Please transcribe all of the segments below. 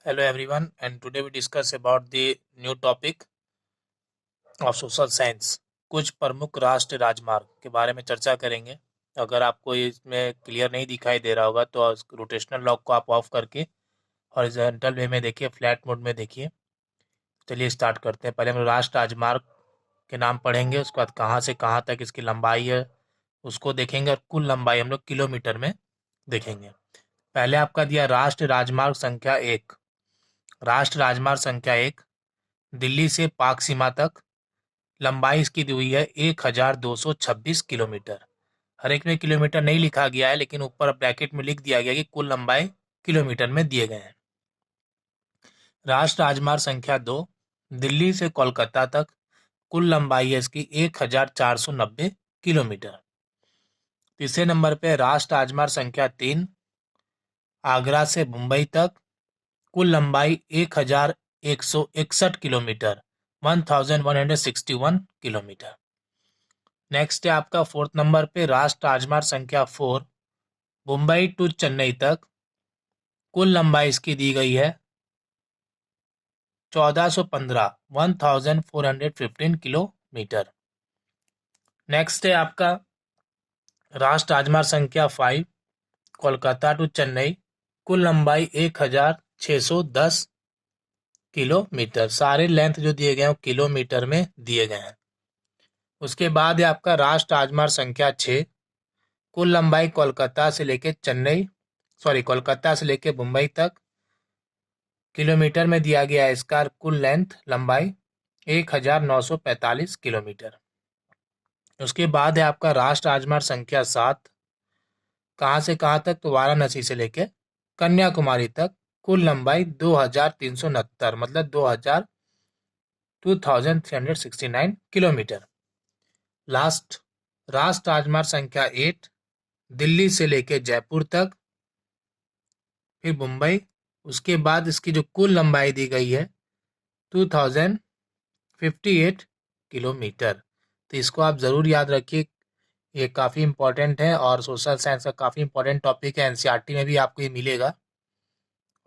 Hello everyone, and today we discuss about the new topic of social science। कुछ प्रमुख राष्ट्रीय राजमार्ग के बारे में चर्चा करेंगे। अगर आपको इसमें क्लियर नहीं दिखाई दे रहा होगा तो रोटेशनल लॉक को आप ऑफ करके हॉरिजॉन्टल वे में देखिए, फ्लैट मोड में देखिए। चलिए स्टार्ट करते हैं। पहले हम राष्ट्रीय राजमार्ग के नाम पढ़ेंगे, उसके बाद कहाँ से कहाँ तक इसकी लंबाई है उसको देखेंगे, और कुल लंबाई हम लोग किलोमीटर में देखेंगे। पहले आपका दिया राष्ट्रीय राजमार्ग संख्या 1। राष्ट्रीय राजमार्ग संख्या 1 दिल्ली से पाक सीमा तक, लंबाई इसकी दी हुई है 1226 किलोमीटर। हर एक में किलोमीटर नहीं लिखा गया है, लेकिन ऊपर ब्रैकेट में लिख दिया गया कि कुल लंबाई किलोमीटर में दिए गए हैं। राष्ट्रीय राजमार्ग संख्या 2 दिल्ली से कोलकाता तक, कुल लंबाई है इसकी 1490 किलोमीटर। तीसरे नंबर पे राष्ट्रीय राजमार्ग संख्या 3 आगरा से मुंबई तक, कुल लंबाई 1161 किलोमीटर, 1161 किलोमीटर। नेक्स्ट है आपका फोर्थ नंबर पे राष्ट्रीय राजमार्ग संख्या 4 मुंबई टू चेन्नई तक, कुल लंबाई इसकी दी गई है 1415 किलोमीटर। नेक्स्ट है आपका राष्ट्रीय राजमार्ग संख्या 5 कोलकाता टू चेन्नई, कुल लंबाई 1610 किलोमीटर। सारे लेंथ जो दिए गए हैं वो किलोमीटर में दिए गए हैं। उसके बाद है आपका राष्ट्रीय राजमार्ग संख्या 6 कुल लंबाई कोलकाता से लेके मुंबई तक, किलोमीटर में दिया गया है इसका कुल लेंथ लंबाई 1945 किलोमीटर। उसके बाद है आपका राष्ट्रीय राजमार्ग संख्या 7 कहाँ से कहाँ तक, तो वाराणसी से लेके कन्याकुमारी तक, कुल लंबाई 2369 मतलब 2369 किलोमीटर। लास्ट राष्ट्रीय राजमार्ग संख्या 8 दिल्ली से लेके जयपुर तक, फिर मुंबई। उसके बाद इसकी जो कुल लंबाई दी गई है 2058 किलोमीटर। तो इसको आप ज़रूर याद रखिए, ये काफ़ी इंपॉर्टेंट है और सोशल साइंस का काफ़ी इंपॉर्टेंट टॉपिक है। एनसीईआरटी में भी आपको ये मिलेगा,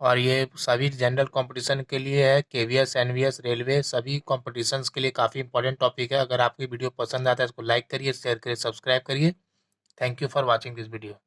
और ये सभी जनरल कंपटीशन के लिए है, केवीएस, एनवीएस, रेलवे, सभी कॉम्पिटिशन्स के लिए काफ़ी इंपॉर्टेंट टॉपिक है। अगर आपकी वीडियो पसंद आता है इसको लाइक करिए, शेयर करिए, सब्सक्राइब करिए। Thank you for watching this video.